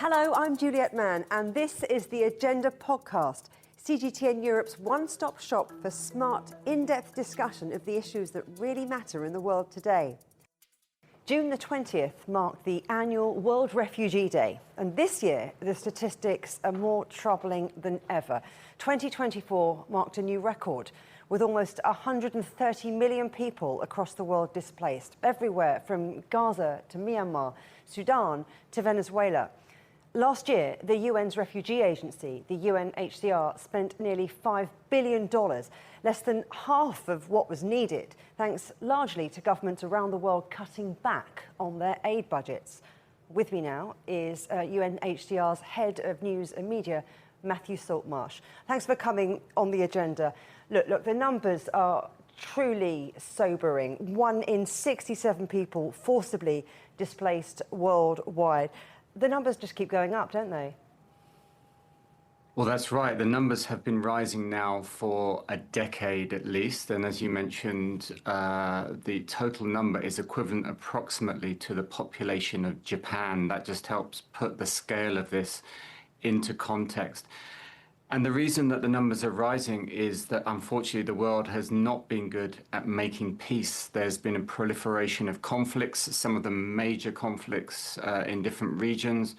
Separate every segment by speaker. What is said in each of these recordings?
Speaker 1: Hello, I'm Juliet Mann, and this is the Agenda podcast, CGTN Europe's one-stop shop for smart, in-depth discussion of the issues that really matter in the world today. June the 20th marked the annual World Refugee Day, and this year the statistics are more troubling than ever. 2024 marked a new record, with almost 130 million people across the world displaced, everywhere from Gaza to Myanmar, Sudan to Venezuela. Last year, the UN's refugee agency, the UNHCR, spent nearly $5 billion, less than half of what was needed, thanks largely to governments around the world cutting back on their aid budgets. With me now is UNHCR's Head of News and Media, Matthew Saltmarsh. Thanks for coming on the agenda. Look, the numbers are truly sobering. 1 in 67 people forcibly displaced worldwide. The numbers just keep going up, don't they?
Speaker 2: Well, that's right. The numbers have been rising now for a decade at least. And as you mentioned, the total number is equivalent approximately to the population of Japan. That just helps put the scale of this into context. And the reason that the numbers are rising is that, unfortunately, the world has not been good at making peace. There's been a proliferation of conflicts, some of them major conflicts in different regions,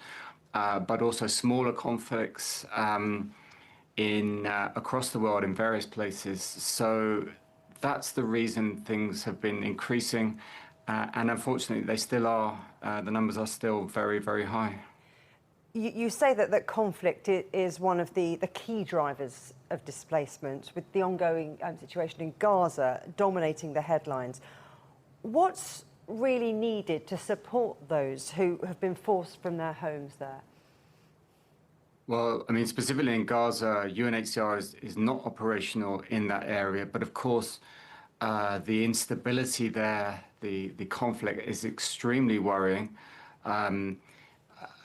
Speaker 2: but also smaller conflicts across the world in various places. So that's the reason things have been increasing. And unfortunately, they still are. The numbers are still very, very high.
Speaker 1: You say that conflict is one of the key drivers of displacement, with the ongoing situation in Gaza dominating the headlines. What's really needed to support those who have been forced from their homes there?
Speaker 2: Well, I mean, specifically in Gaza, UNHCR is not operational in that area. But of course, the instability there, the conflict is extremely worrying.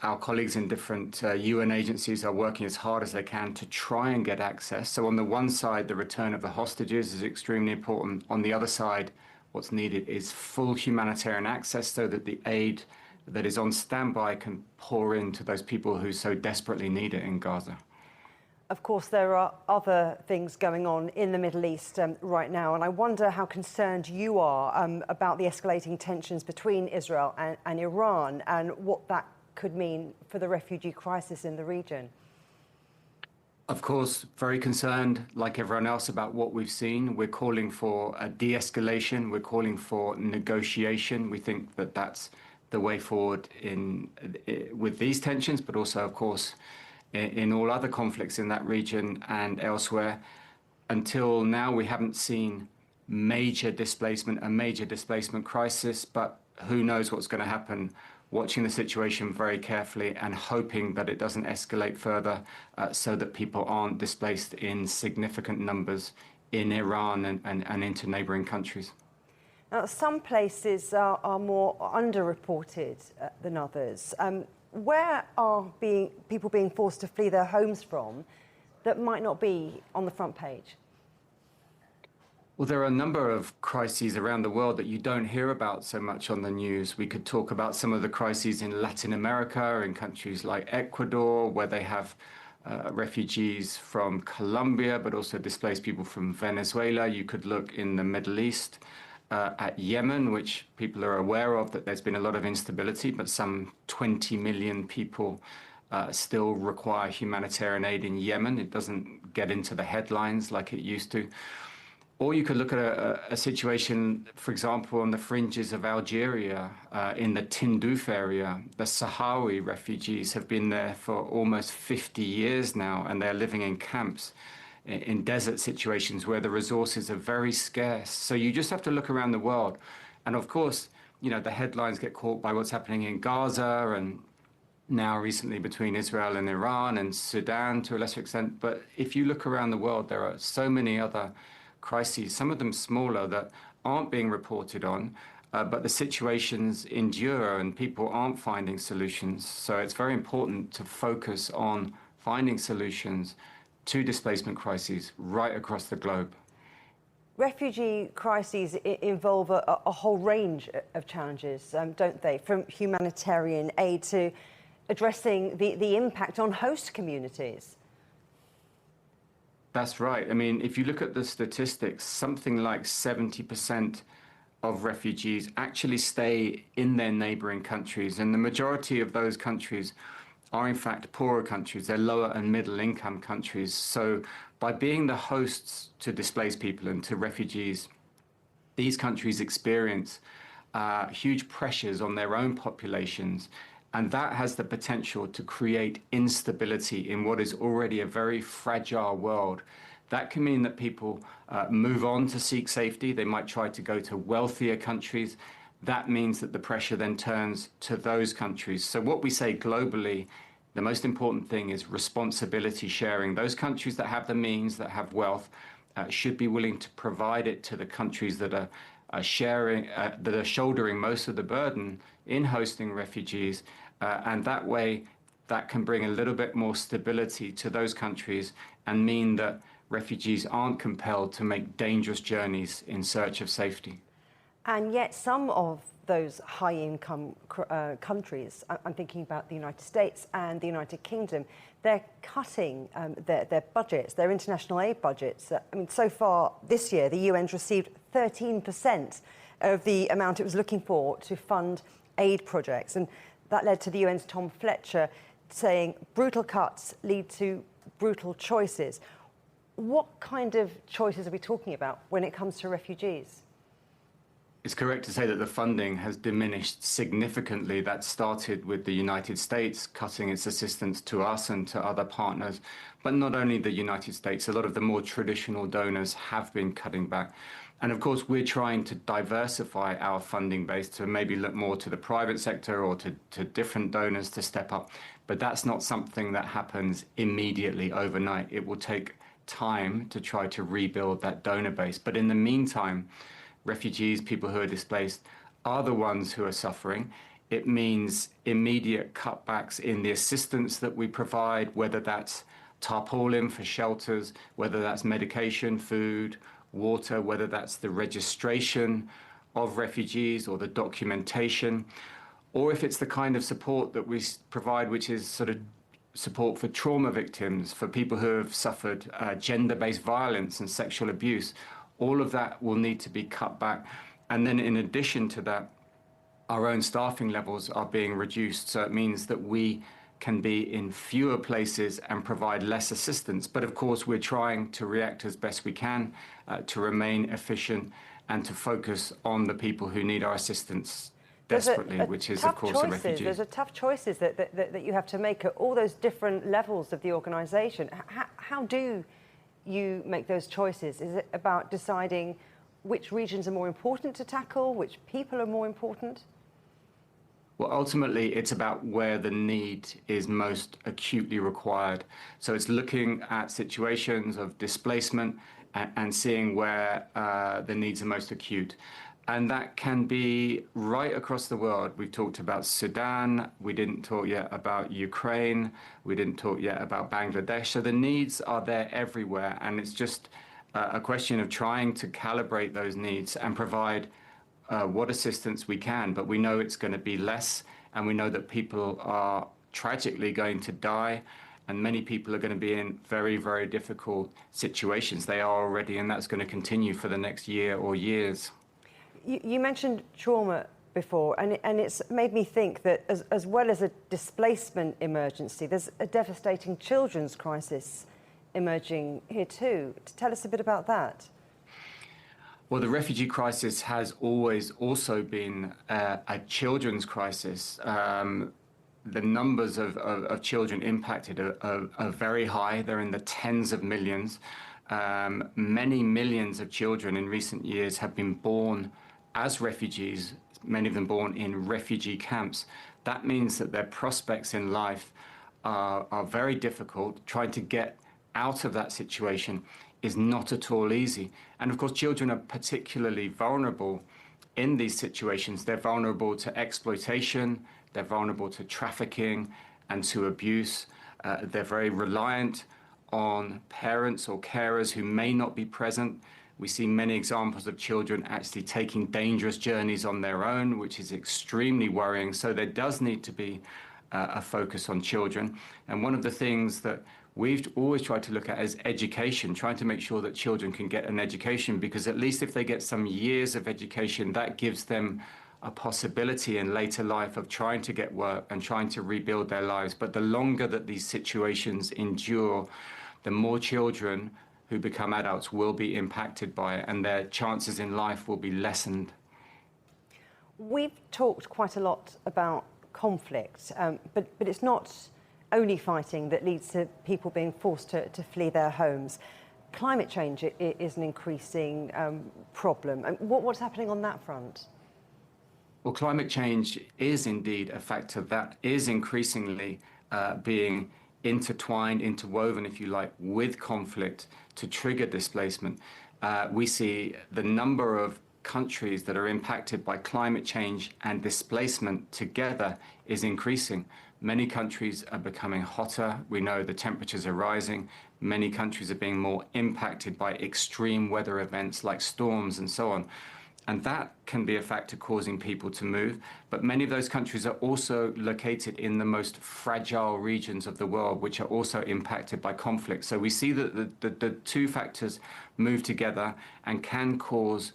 Speaker 2: Our colleagues in different UN agencies are working as hard as they can to try and get access. So on the one side, the return of the hostages is extremely important. On the other side, what's needed is full humanitarian access so that the aid that is on standby can pour into those people who so desperately need it in Gaza.
Speaker 1: Of course, there are other things going on in the Middle East right now, and I wonder how concerned you are about the escalating tensions between Israel and Iran and what that could mean for the refugee crisis in the region.
Speaker 2: Of course, very concerned, like everyone else, about what we've seen. We're calling for a de-escalation. We're calling for negotiation. We think that that's the way forward with these tensions, but also, of course, in all other conflicts in that region and elsewhere. Until now, we haven't seen a major displacement crisis, but who knows what's going to happen. Watching the situation very carefully and hoping that it doesn't escalate further so that people aren't displaced in significant numbers in Iran and into neighboring countries.
Speaker 1: Now, some places are more underreported than others. Where are people being forced to flee their homes from that might not be on the front page?
Speaker 2: Well, there are a number of crises around the world that you don't hear about so much on the news. We could talk about some of the crises in Latin America, in countries like Ecuador, where they have refugees from Colombia, but also displaced people from Venezuela. You could look in the Middle East at Yemen, which people are aware of, that there's been a lot of instability, but some 20 million people still require humanitarian aid in Yemen. It doesn't get into the headlines like it used to. Or you could look at a situation, for example, on the fringes of Algeria, in the Tindouf area. The Sahrawi refugees have been there for almost 50 years now, and they're living in camps in desert situations where the resources are very scarce. So you just have to look around the world. And of course, you know, the headlines get caught by what's happening in Gaza and now recently between Israel and Iran and Sudan to a lesser extent. But if you look around the world, there are so many other crises, some of them smaller, that aren't being reported on, but the situations endure and people aren't finding solutions. So it's very important to focus on finding solutions to displacement crises right across the globe.
Speaker 1: Refugee crises involve a whole range of challenges, don't they? From humanitarian aid to addressing the impact on host communities.
Speaker 2: That's right. I mean, if you look at the statistics, something like 70% of refugees actually stay in their neighboring countries. And the majority of those countries are, in fact, poorer countries. They're lower and middle income countries. So by being the hosts to displaced people and to refugees, these countries experience huge pressures on their own populations. And that has the potential to create instability in what is already a very fragile world. That can mean that people move on to seek safety. They might try to go to wealthier countries. That means that the pressure then turns to those countries. So what we say globally, the most important thing is responsibility sharing. Those countries that have the means, that have wealth, should be willing to provide it to the countries that are shouldering most of the burden in hosting refugees. And that way, that can bring a little bit more stability to those countries and mean that refugees aren't compelled to make dangerous journeys in search of safety.
Speaker 1: And yet some of those high-income countries, I'm thinking about the United States and the United Kingdom, they're cutting their budgets, their international aid budgets. I mean, so far this year, the UN's received 13% of the amount it was looking for to fund aid projects. And that led to the UN's Tom Fletcher saying brutal cuts lead to brutal choices. What kind of choices are we talking about when it comes to refugees?
Speaker 2: It's correct to say that the funding has diminished significantly. That started with the United States cutting its assistance to us and to other partners. But not only the United States, a lot of the more traditional donors have been cutting back. And of course, we're trying to diversify our funding base to maybe look more to the private sector or to different donors to step up. But that's not something that happens immediately overnight. It will take time to try to rebuild that donor base. But in the meantime, refugees, people who are displaced, are the ones who are suffering. It means immediate cutbacks in the assistance that we provide, whether that's tarpaulin for shelters, whether that's medication, food, water, whether that's the registration of refugees or the documentation, or if it's the kind of support that we provide, which is sort of support for trauma victims, for people who have suffered gender-based violence and sexual abuse. All of that will need to be cut back. And then in addition to that, our own staffing levels are being reduced. So it means that we can be in fewer places and provide less assistance. But of course, we're trying to react as best we can to remain efficient and to focus on the people who need our assistance desperately, which is, of course, the refugees.
Speaker 1: There's a tough choices that you have to make at all those different levels of the organisation. How do you make those choices? Is it about deciding which regions are more important to tackle, which people are more important?
Speaker 2: Well, ultimately, it's about where the need is most acutely required. So it's looking at situations of displacement and seeing where the needs are most acute. And that can be right across the world. We've talked about Sudan. We didn't talk yet about Ukraine. We didn't talk yet about Bangladesh. So the needs are there everywhere. And it's just a question of trying to calibrate those needs and provide what assistance we can. But we know it's going to be less. And we know that people are tragically going to die. And many people are going to be in very, very difficult situations. They are already, and that's going to continue for the next year or years.
Speaker 1: You mentioned trauma before, and it's made me think that as well as a displacement emergency, there's a devastating children's crisis emerging here too. Tell us a bit about that.
Speaker 2: Well, the refugee crisis has always also been a children's crisis. The numbers of children impacted are very high. They're in the tens of millions. Many millions of children in recent years have been born as refugees, many of them born in refugee camps. That means that their prospects in life are very difficult. Trying to get out of that situation is not at all easy. And of course, children are particularly vulnerable in these situations. They're vulnerable to exploitation, they're vulnerable to trafficking and to abuse. They're very reliant on parents or carers who may not be present. We see many examples of children actually taking dangerous journeys on their own, which is extremely worrying. So there does need to be a focus on children. And one of the things that we've always tried to look at is education, trying to make sure that children can get an education, because at least if they get some years of education, that gives them a possibility in later life of trying to get work and trying to rebuild their lives. But the longer that these situations endure, the more children who become adults will be impacted by it, and their chances in life will be lessened.
Speaker 1: We've talked quite a lot about conflict, but it's not only fighting that leads to people being forced to flee their homes. Climate change is an increasing problem. What's happening on that front?
Speaker 2: Well, climate change is indeed a factor that is increasingly being intertwined, interwoven, if you like, with conflict to trigger displacement. We see the number of countries that are impacted by climate change and displacement together is increasing. Many countries are becoming hotter. We know the temperatures are rising. Many countries are being more impacted by extreme weather events like storms and so on. And that can be a factor causing people to move. But many of those countries are also located in the most fragile regions of the world, which are also impacted by conflict. So we see that the two factors move together and can cause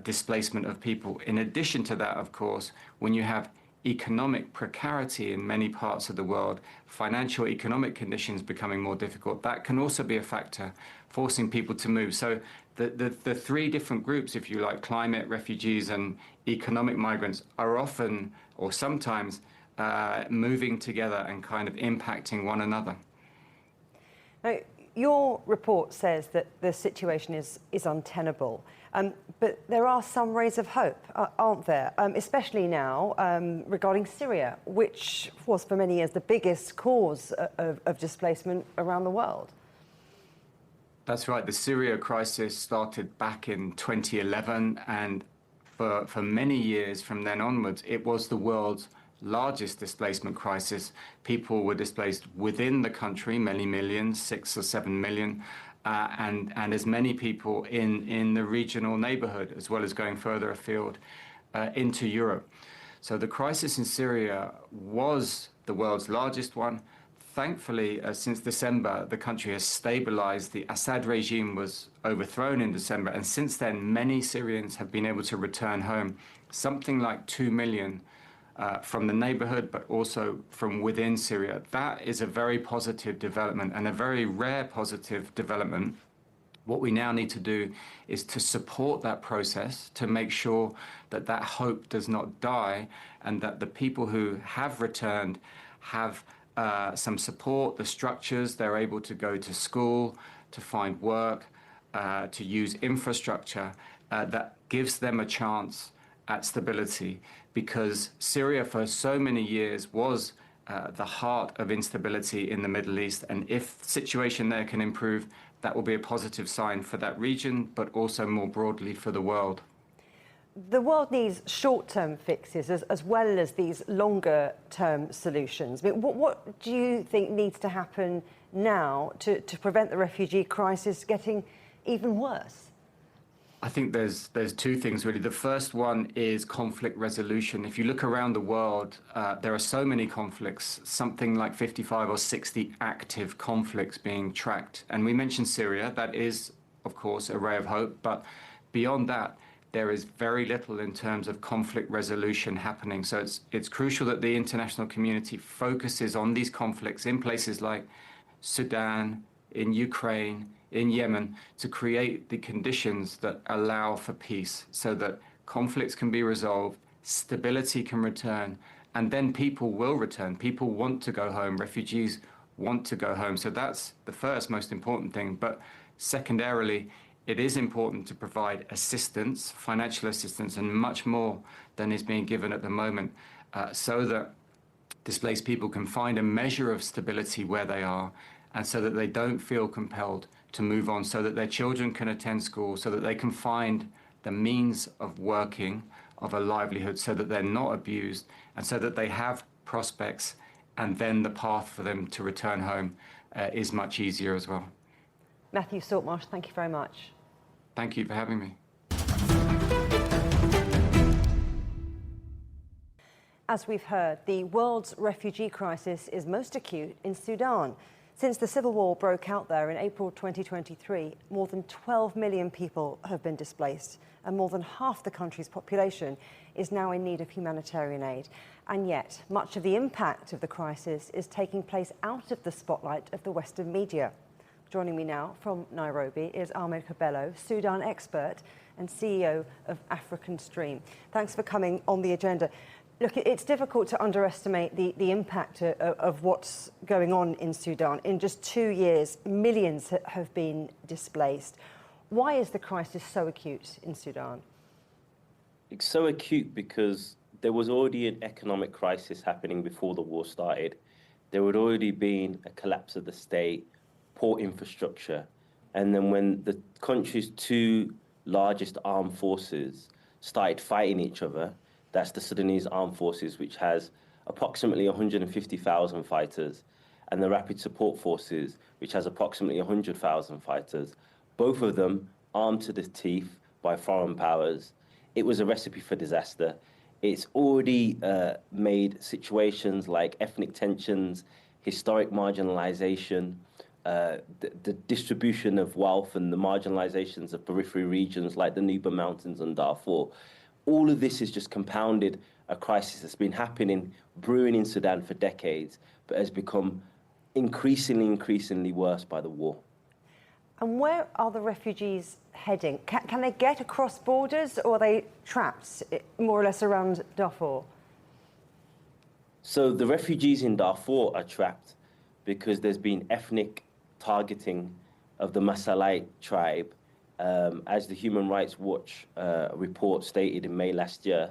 Speaker 2: displacement of people. In addition to that, of course, when you have economic precarity in many parts of the world, financial economic conditions becoming more difficult, that can also be a factor forcing people to move. So the three different groups, if you like, climate, refugees and economic migrants, are often or sometimes moving together and kind of impacting one another.
Speaker 1: Now, your report says that the situation is untenable, but there are some rays of hope, aren't there? Especially now regarding Syria, which was for many years the biggest cause of displacement around the world.
Speaker 2: That's right. The Syria crisis started back in 2011, and for many years from then onwards, it was the world's largest displacement crisis. People were displaced within the country, many millions, 6 or 7 million, and as many people in the regional neighborhood, as well as going further afield into Europe. So the crisis in Syria was the world's largest one. Thankfully, since December, the country has stabilized. The Assad regime was overthrown in December, and since then, many Syrians have been able to return home, something like 2 million from the neighborhood, but also from within Syria. That is a very positive development and a very rare positive development. What we now need to do is to support that process, to make sure that that hope does not die, and that the people who have returned have some support, the structures, they're able to go to school, to find work, to use infrastructure that gives them a chance at stability, because Syria for so many years was the heart of instability in the Middle East, and if the situation there can improve, that will be a positive sign for that region, but also more broadly for the world.
Speaker 1: The world needs short-term fixes as well as these longer-term solutions. I mean, what do you think needs to happen now to prevent the refugee crisis getting even worse?
Speaker 2: I think there's two things, really. The first one is conflict resolution. If you look around the world, there are so many conflicts, something like 55 or 60 active conflicts being tracked. And we mentioned Syria. That is, of course, a ray of hope. But beyond that, there is very little in terms of conflict resolution happening. So it's crucial that the international community focuses on these conflicts in places like Sudan, in Ukraine, in Yemen, to create the conditions that allow for peace so that conflicts can be resolved, stability can return, and then people will return. People want to go home. Refugees want to go home. So that's the first most important thing. But secondarily, it is important to provide assistance, financial assistance, and much more than is being given at the moment, so that displaced people can find a measure of stability where they are, and so that they don't feel compelled to move on, so that their children can attend school, so that they can find the means of working, of a livelihood, so that they're not abused, and so that they have prospects, and then the path for them to return home is much easier as well.
Speaker 1: Matthew Saltmarsh, thank you very much.
Speaker 2: Thank you for having me.
Speaker 1: As we've heard, the world's refugee crisis is most acute in Sudan. Since the civil war broke out there in April 2023, more than 12 million people have been displaced, and more than half the country's population is now in need of humanitarian aid. And yet, much of the impact of the crisis is taking place out of the spotlight of the Western media. Joining me now from Nairobi is Ahmed Kabello, Sudan expert and CEO of African Stream. Thanks for coming on the agenda. Look, it's difficult to underestimate the impact of what's going on in Sudan. In just 2 years, millions have been displaced. Why is the crisis so acute in Sudan?
Speaker 3: It's so acute because there was already an economic crisis happening before the war started. There had already been a collapse of the state, poor infrastructure. And then when the country's two largest armed forces started fighting each other, that's the Sudanese Armed Forces, which has approximately 150,000 fighters, and the Rapid Support Forces, which has approximately 100,000 fighters, both of them armed to the teeth by foreign powers. It was a recipe for disaster. It's already made situations like ethnic tensions, historic marginalization, the distribution of wealth and the marginalizations of periphery regions like the Nuba Mountains and Darfur. All of this has just compounded a crisis that's been happening, brewing in Sudan for decades, but has become increasingly worse by the war.
Speaker 1: And where are the refugees heading? Can they get across borders, or are they trapped more or less around Darfur?
Speaker 3: So the refugees in Darfur are trapped because there's been ethnic targeting of the Masalite tribe. As the Human Rights Watch report stated in May last year,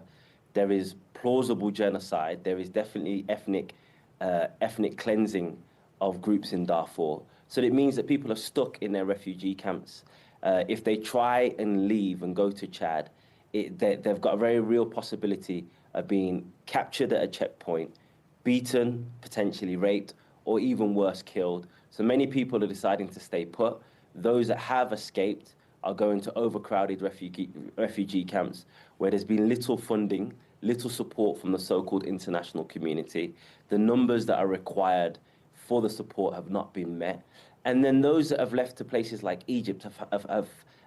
Speaker 3: there is plausible genocide. There is definitely ethnic cleansing of groups in Darfur. So it means that people are stuck in their refugee camps. If they try and leave and go to Chad, they've got a very real possibility of being captured at a checkpoint, beaten, potentially raped, or even worse, killed. So many people are deciding to stay put. Those that have escaped are going to overcrowded refugee camps where there's been little funding, little support from the so-called international community. The numbers that are required for the support have not been met. And then those that have left to places like Egypt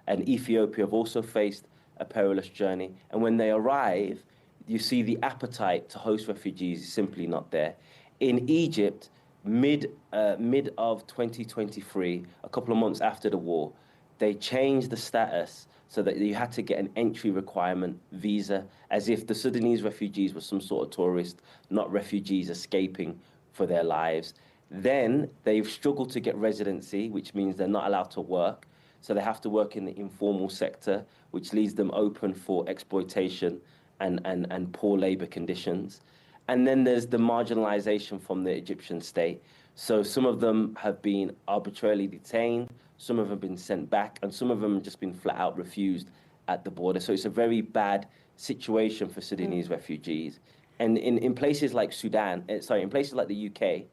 Speaker 3: and Ethiopia have also faced a perilous journey. And when they arrive, you see the appetite to host refugees is simply not there. In Egypt, mid of 2023, a couple of months after the war, they changed the status so that you had to get an entry requirement visa, as if the Sudanese refugees were some sort of tourist, not refugees escaping for their lives. Then they've struggled to get residency, which means they're not allowed to work. So they have to work in the informal sector, which leaves them open for exploitation and poor labor conditions. And then there's the marginalization from the Egyptian state. So some of them have been arbitrarily detained, some of them have been sent back, and some of them have just been flat out refused at the border. So it's a very bad situation for Sudanese refugees. And in places like in places like the UK,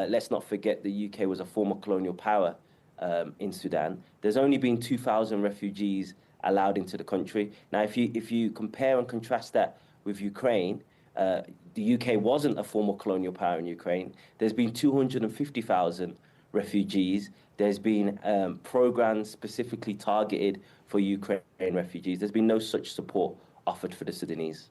Speaker 3: let's not forget the UK was a former colonial power in Sudan. There's only been 2,000 refugees allowed into the country. Now, if you compare and contrast that with Ukraine, the UK wasn't a former colonial power in Ukraine. There's been 250,000 refugees. There's been programs specifically targeted for Ukraine refugees. There's been no such support offered for the Sudanese.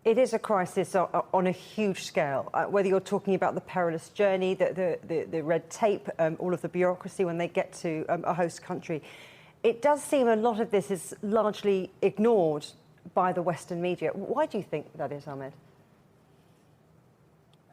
Speaker 1: It is a crisis on a huge scale, whether you're talking about the perilous journey, the red tape, all of the bureaucracy when they get to a host country. It does seem a lot of this is largely ignored by the Western media. Why do you think that is, Ahmed?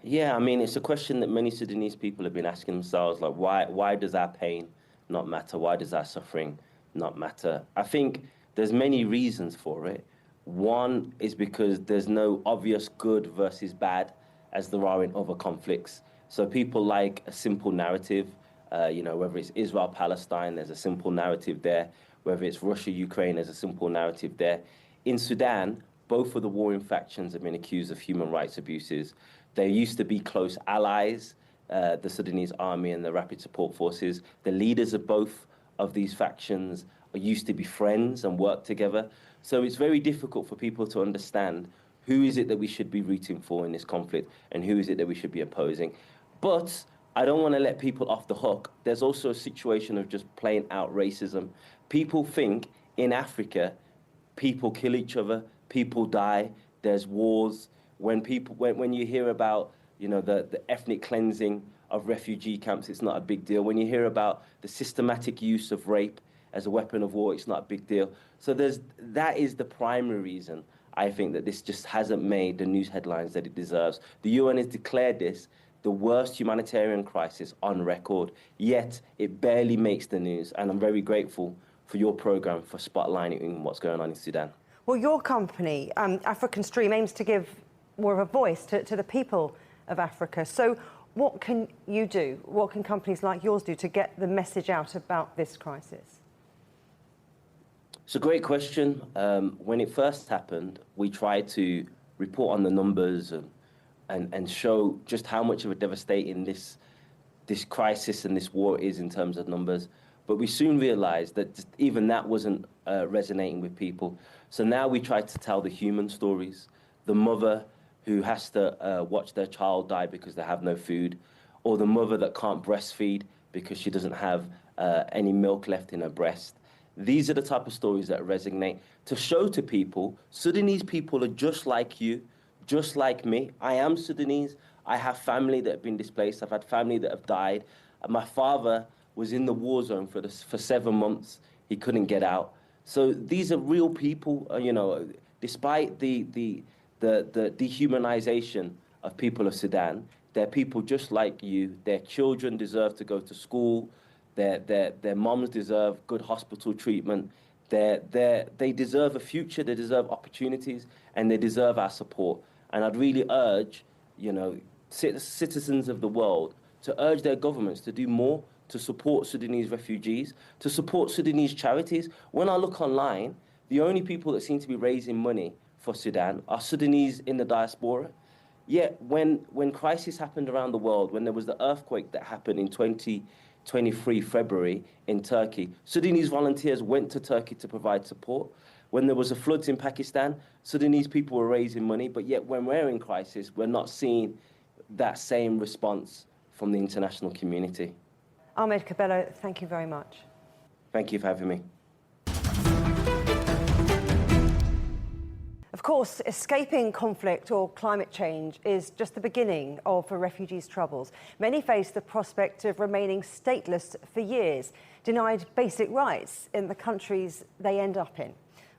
Speaker 3: Yeah, I mean, it's a question that many Sudanese people have been asking themselves, like, why does our pain not matter? Why does our suffering not matter? I think there's many reasons for it. One is because there's no obvious good versus bad as there are in other conflicts. So people like a simple narrative, whether it's Israel-Palestine, there's a simple narrative there. Whether it's Russia-Ukraine, there's a simple narrative there. In Sudan, both of the warring factions have been accused of human rights abuses. They used to be close allies, the Sudanese army and the Rapid Support Forces. The leaders of both of these factions used to be friends and work together. So it's very difficult for people to understand who is it that we should be rooting for in this conflict and who is it that we should be opposing. But I don't want to let people off the hook. There's also a situation of just plain out racism. People think in Africa, people kill each other, people die, there's wars. When you hear about, you know, the ethnic cleansing of refugee camps, it's not a big deal. When you hear about the systematic use of rape as a weapon of war, it's not a big deal. So that is the primary reason I think that this just hasn't made the news headlines that it deserves. The UN has declared this the worst humanitarian crisis on record, yet it barely makes the news. And I'm very grateful for your program for spotlighting what's going on in Sudan.
Speaker 1: Well, your company, African Stream, aims to give more of a voice to the people of Africa. So what can you do? What can companies like yours do to get the message out about this crisis?
Speaker 3: It's a great question. When it first happened, we tried to report on the numbers and show just how much of a devastating this crisis and this war is in terms of numbers. But we soon realized that even that wasn't resonating with people. So now we try to tell the human stories, the mother who has to watch their child die because they have no food, or the mother that can't breastfeed because she doesn't have any milk left in her breast. These are the type of stories that resonate, to show to people, Sudanese people are just like you, just like me. I am Sudanese. I have family that have been displaced. I've had family that have died. My father was in the war zone for 7 months. He couldn't get out. So these are real people, you know, despite the dehumanization of people of Sudan, they're people just like you. Their children deserve to go to school. Their moms deserve good hospital treatment. They deserve a future, they deserve opportunities, and they deserve our support. And I'd really urge, you know, citizens of the world to urge their governments to do more to support Sudanese refugees, to support Sudanese charities. When I look online, the only people that seem to be raising money for Sudan are Sudanese in the diaspora. Yet when crisis happened around the world, when there was the earthquake that happened in 2023 February in Turkey, Sudanese volunteers went to Turkey to provide support. When there was a floods in Pakistan, Sudanese people were raising money, but yet when we're in crisis, we're not seeing that same response from the international community.
Speaker 1: Ahmed, Kabello, thank you very much.
Speaker 3: Thank you for having me.
Speaker 1: Of course, escaping conflict or climate change is just the beginning of a refugee's troubles. Many face the prospect of remaining stateless for years, denied basic rights in the countries they end up in.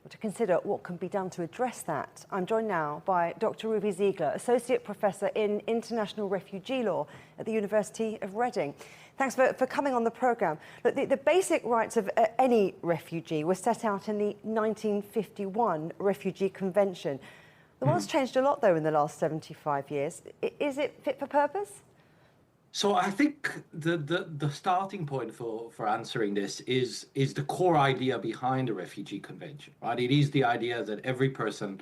Speaker 1: To consider what can be done to address that, I'm joined now by Dr.Ruvi Ziegler, Associate Professor in International Refugee Law at the University of Reading. Thanks for coming on the programme. Look, the basic rights of any refugee were set out in the 1951 Refugee Convention. The world's changed a lot, though, in the last 75 years. Is it fit for purpose?
Speaker 4: So I think the starting point for answering this is the core idea behind the Refugee Convention, right? It is the idea that every person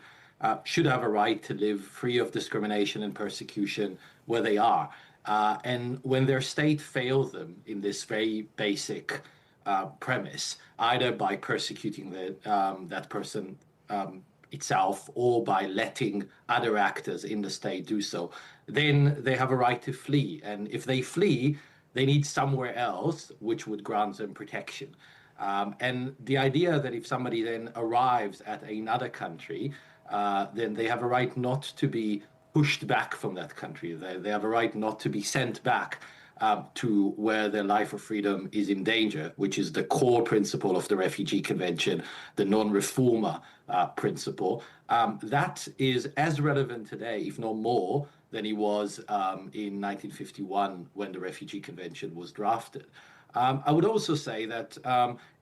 Speaker 4: should have a right to live free of discrimination and persecution where they are. And when their state fails them in this very basic premise, either by persecuting that person itself or by letting other actors in the state do so, then they have a right to flee. And if they flee, they need somewhere else which would grant them protection. And the idea that if somebody then arrives at another country, then they have a right not to be pushed back from that country. They have a right not to be sent back to where their life or freedom is in danger, which is the core principle of the Refugee Convention, the non-reformer principle. That is as relevant today, if not more, than it was in 1951 when the Refugee Convention was drafted. I would also say that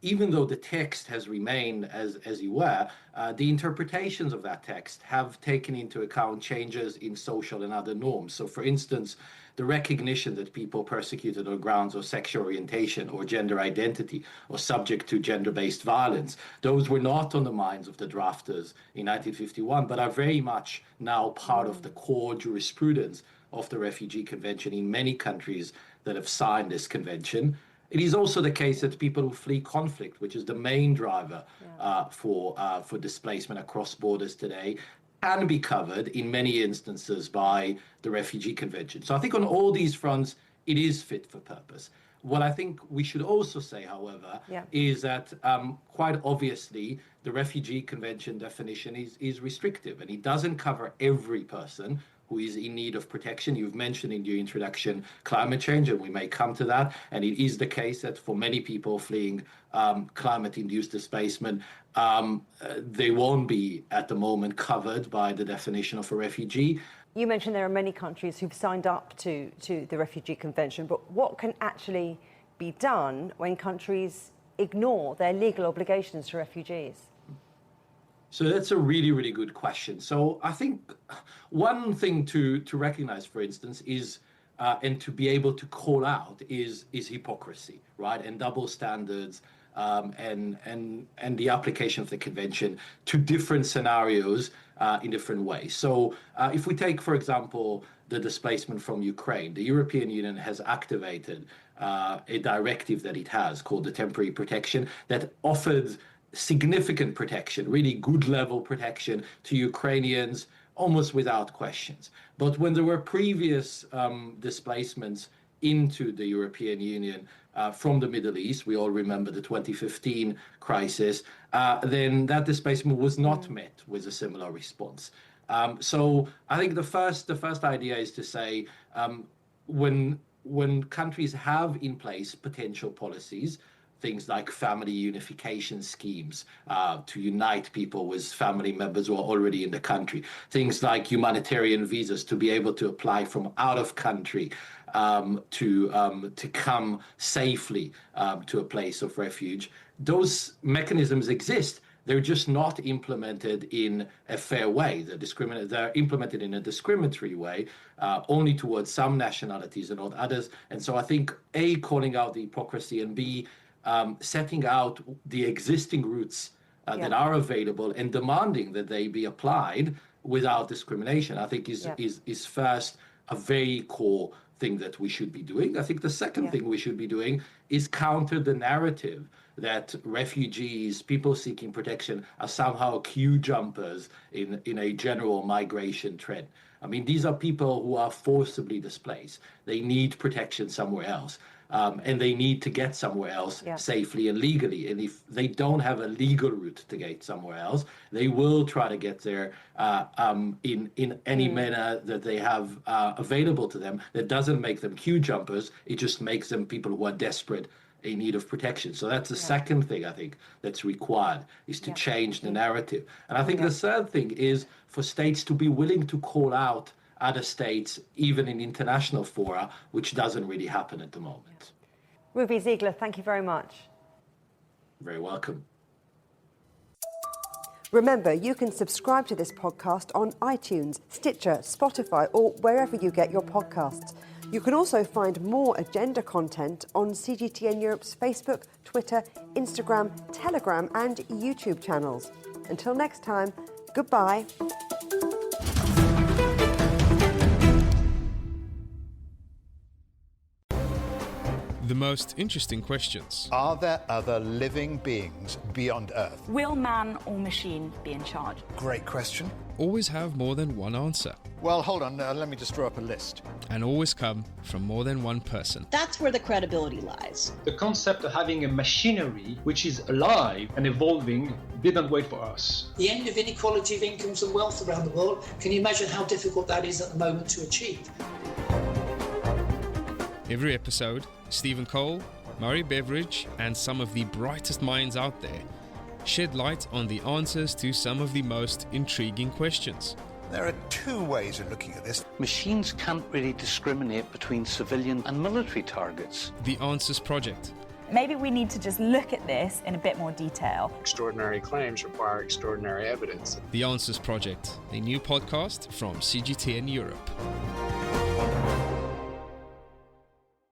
Speaker 4: even though the text has remained as it were, the interpretations of that text have taken into account changes in social and other norms. So, for instance, the recognition that people persecuted on grounds of sexual orientation or gender identity or subject to gender-based violence, those were not on the minds of the drafters in 1951, but are very much now part of the core jurisprudence of the Refugee Convention in many countries that have signed this convention. It is also the case that people who flee conflict, which is the main driver for displacement across borders today, can be covered in many instances by the Refugee Convention. So I think on all these fronts, it is fit for purpose. What I think we should also say, however, is that quite obviously the Refugee Convention definition is restrictive, and it doesn't cover every person who is in need of protection. You've mentioned in your introduction climate change, and we may come to that. And it is the case that for many people fleeing climate-induced displacement, they won't be at the moment covered by the definition of a refugee.
Speaker 1: You mentioned there are many countries who've signed up to the Refugee Convention, but what can actually be done when countries ignore their legal obligations to refugees?
Speaker 4: So that's a really, really good question. So I think one thing to recognize, for instance, is and to be able to call out is hypocrisy, right? And double standards and the application of the convention to different scenarios in different ways. So if we take, for example, the displacement from Ukraine, the European Union has activated a directive that it has called the temporary protection that offered significant protection, really good level protection to Ukrainians almost without questions. But when there were previous displacements into the European Union from the Middle East, we all remember the 2015 crisis, then that displacement was not met with a similar response. So I think the first idea is to say when countries have in place potential policies, things like family unification schemes to unite people with family members who are already in the country, things like humanitarian visas to be able to apply from out of country to come safely to a place of refuge. Those mechanisms exist. They're just not implemented in a fair way. They're implemented in a discriminatory way, only towards some nationalities and not others. And so I think A, calling out the hypocrisy, and B, setting out the existing routes that are available and demanding that they be applied without discrimination, I think is first a very core thing that we should be doing. I think the second thing we should be doing is counter the narrative that refugees, people seeking protection, are somehow queue jumpers in a general migration trend. I mean, these are people who are forcibly displaced. They need protection somewhere else. And they need to get somewhere else safely and legally. And if they don't have a legal route to get somewhere else, they will try to get there in any manner that they have available to them. That doesn't make them queue jumpers. It just makes them people who are desperate in need of protection. So that's the second thing I think that's required, is to change the narrative. And I think the third thing is for states to be willing to call out other states, even in international fora, which doesn't really happen at the moment.
Speaker 1: Ruvi, Ziegler, thank you very much.
Speaker 4: Very welcome.
Speaker 1: Remember, you can subscribe to this podcast on iTunes, Stitcher, Spotify, or wherever you get your podcasts. You can also find more agenda content on CGTN Europe's Facebook, Twitter, Instagram, Telegram, and YouTube channels. Until next time, goodbye.
Speaker 5: The most interesting questions.
Speaker 6: Are there other living beings beyond Earth?
Speaker 7: Will man or machine be in charge?
Speaker 6: Great question.
Speaker 5: Always have more than one answer.
Speaker 6: Well, hold on, let me just draw up a list.
Speaker 5: And always come from more than one person.
Speaker 8: That's where the credibility lies.
Speaker 9: The concept of having a machinery which is alive and evolving didn't wait for us.
Speaker 10: The end of inequality of incomes and wealth around the world, can you imagine how difficult that is at the moment to achieve?
Speaker 5: Every episode, Stephen Cole, Murray Beveridge, and some of the brightest minds out there shed light on the answers to some of the most intriguing questions.
Speaker 6: There are two ways of looking at this.
Speaker 11: Machines can't really discriminate between civilian and military targets.
Speaker 5: The Answers Project.
Speaker 7: Maybe we need to just look at this in a bit more detail.
Speaker 12: Extraordinary claims require extraordinary evidence.
Speaker 5: The Answers Project, a new podcast from CGTN Europe.